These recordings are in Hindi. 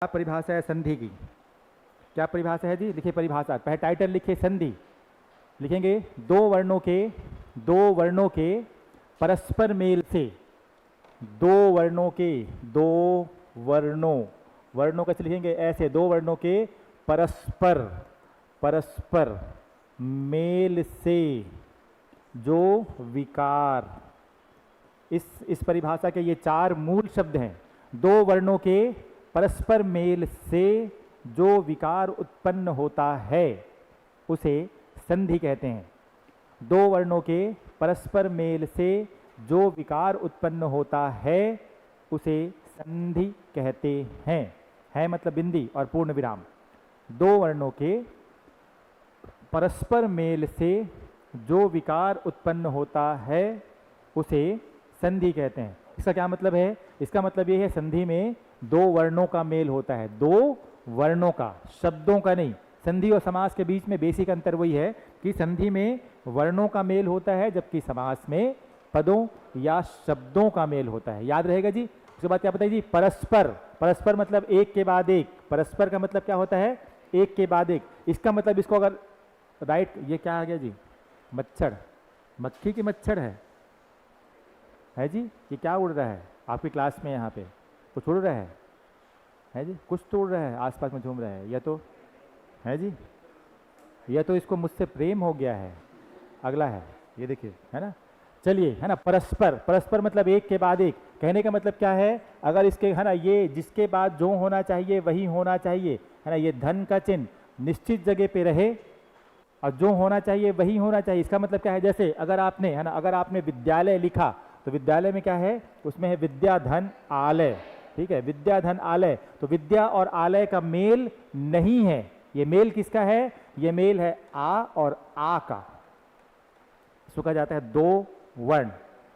क्या परिभाषा है संधि की? क्या परिभाषा है जी? लिखिए परिभाषा, पहले टाइटल लिखिए संधि, लिखेंगे दो वर्णों के परस्पर मेल से, दो वर्णों कैसे लिखेंगे? ऐसे, दो वर्णों के परस्पर मेल से जो विकार, इस परिभाषा के ये चार मूल शब्द हैं। दो वर्णों के परस्पर मेल से जो विकार उत्पन्न होता है उसे संधि कहते हैं। दो वर्णों के परस्पर मेल से जो विकार उत्पन्न होता है उसे संधि कहते हैं। है मतलब बिंदी और पूर्ण विराम। दो वर्णों के परस्पर मेल से जो विकार उत्पन्न होता है उसे संधि कहते हैं। इसका क्या मतलब है? इसका मतलब ये है संधि में दो वर्णों का मेल होता है, दो वर्णों का, शब्दों का नहीं। संधि और समास के बीच में बेसिक अंतर वही है कि संधि में वर्णों का मेल होता है जबकि समास में पदों या शब्दों का मेल होता है। याद रहेगा जी। उसके बाद क्या बताइए जी? परस्पर मतलब एक के बाद एक। परस्पर का मतलब क्या होता है? एक के बाद एक। इसका मतलब, इसको अगर राइट, ये क्या आ गया जी? मच्छर, मक्खी की मच्छर है जी? ये क्या उड़ रहा है आपकी क्लास में? यहाँ पे कुछ उड़ रहा है जी? कुछ तो उड़ रहा है, आसपास में झूम रहा है। यह तो है जी, यह तो इसको मुझसे प्रेम हो गया है। अगला है, ये देखिए, है ना? चलिए, है ना? परस्पर मतलब एक के बाद एक। कहने का मतलब क्या है? अगर इसके, है ना, ये जिसके बाद जो होना चाहिए वही होना चाहिए, है ना? ये धन का चिन्ह निश्चित जगह पे रहे और जो होना चाहिए वही होना चाहिए। इसका मतलब क्या है? जैसे अगर आपने, है ना, अगर आपने विद्यालय लिखा तो विद्यालय में क्या है? उसमें है विद्या धन आलय। ठीक है, विद्या धन आलय। तो विद्या और आलय का मेल नहीं है। ये मेल किसका है? ये मेल है आ और आ का। इसको कहा जाता है दो वर्ण।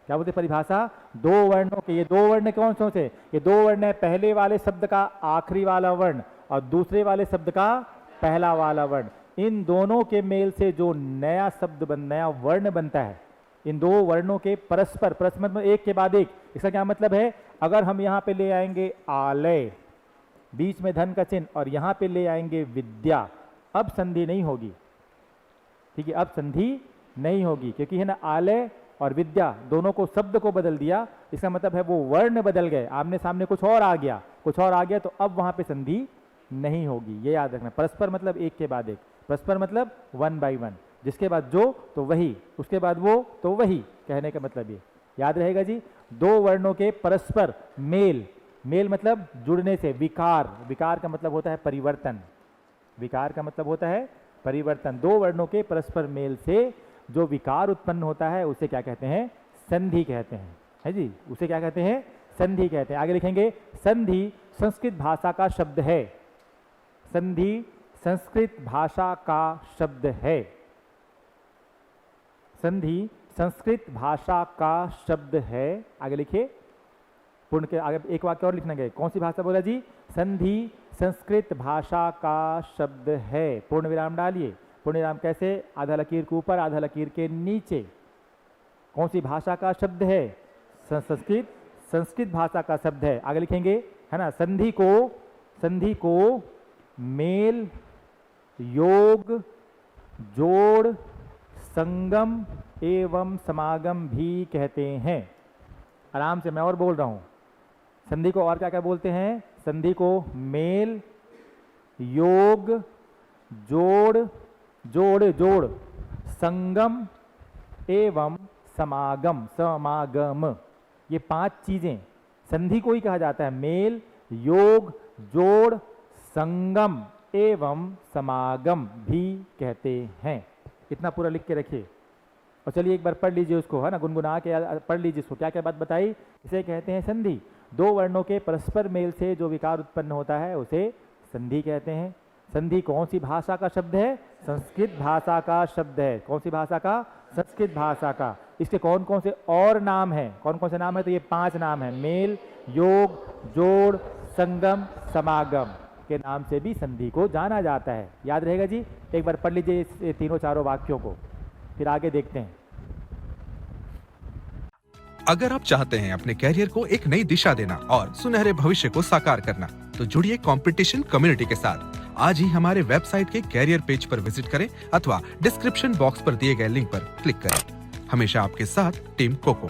क्या बोलते परिभाषा? दो वर्णों के। ये दो वर्ण कौन से से? ये दो वर्ण है, पहले वाले शब्द का आखिरी वाला वर्ण और दूसरे वाले शब्द का पहला वाला वर्ण। इन दोनों के मेल से जो नया शब्द नया वर्ण बनता है, इन दो वर्णों के परस्पर मतलब एक के बाद एक। इसका क्या मतलब है? अगर हम यहाँ पे ले आएंगे आलय, बीच में धन का चिन्ह, और यहाँ पे ले आएंगे विद्या, अब संधि नहीं होगी। ठीक है, अब संधि नहीं होगी, क्योंकि है ना, आलय और विद्या दोनों को, शब्द को बदल दिया। इसका मतलब है वो वर्ण बदल गए, आमने सामने कुछ और आ गया, तो अब वहां पे संधि नहीं होगी। ये याद रखना। परस्पर मतलब एक के बाद एक, परस्पर मतलब वन बाई वन, जिसके बाद जो तो वही, उसके बाद वो तो वही। कहने का मतलब ये याद रहेगा जी। दो वर्णों के परस्पर मेल मतलब जुड़ने से। विकार का मतलब होता है परिवर्तन। विकार का मतलब होता है परिवर्तन। दो वर्णों के परस्पर मेल से जो विकार उत्पन्न होता है उसे क्या कहते हैं? संधि कहते हैं। है जी, उसे क्या कहते हैं? संधि कहते हैं। आगे लिखेंगे, संधि संस्कृत भाषा का शब्द है। संधि संस्कृत भाषा का शब्द है। संधि संस्कृत भाषा का शब्द है। आगे लिखिए, पूर्ण के आगे एक वाक्य और लिखना गया। कौन सी भाषा बोला जी? संधि संस्कृत भाषा का शब्द है। पूर्ण विराम डालिए। पूर्ण विराम कैसे? आधा लकीर के ऊपर, आधा लकीर के नीचे। कौन सी भाषा का शब्द है? संस्कृत भाषा का शब्द है। आगे लिखेंगे, है ना, संधि को मेल, योग, जोड़, संगम एवं समागम भी कहते हैं। आराम से, मैं और बोल रहा हूं। संधि को और क्या क्या बोलते हैं? संधि को मेल, योग, जोड़, संगम एवं समागम। ये पांच चीजें संधि को ही कहा जाता है। मेल, योग, जोड़, संगम एवं समागम भी कहते हैं। इतना पूरा लिख के रखिए। और चलिए एक बार पढ़ लीजिए उसको, है ना, गुनगुना के पढ़ लीजिए इसको। क्या क्या बात बताई? इसे कहते हैं संधि। दो वर्णों के परस्पर मेल से जो विकार उत्पन्न होता है उसे संधि कहते हैं। संधि कौन सी भाषा का शब्द है? संस्कृत भाषा का शब्द है। कौन सी भाषा का? संस्कृत भाषा का। इसके कौन कौन से और नाम हैं? कौन कौन से नाम है? तो ये पांच नाम है। मेल, योग, जोड़, संगम, समागम के नाम से भी संधि को जाना जाता है। याद रहेगा जी। एक बार पढ़ लीजिए इस तीनों चारों वाक्यों को, फिर आगे देखते हैं। अगर आप चाहते हैं अपने कैरियर को एक नई दिशा देना और सुनहरे भविष्य को साकार करना, तो जुड़िए कंपटीशन कम्युनिटी के साथ। आज ही हमारे वेबसाइट के कैरियर पेज पर विजिट करें अथवा डिस्क्रिप्शन बॉक्स पर दिए गए लिंक पर क्लिक करें। हमेशा आपके साथ टीम कोको।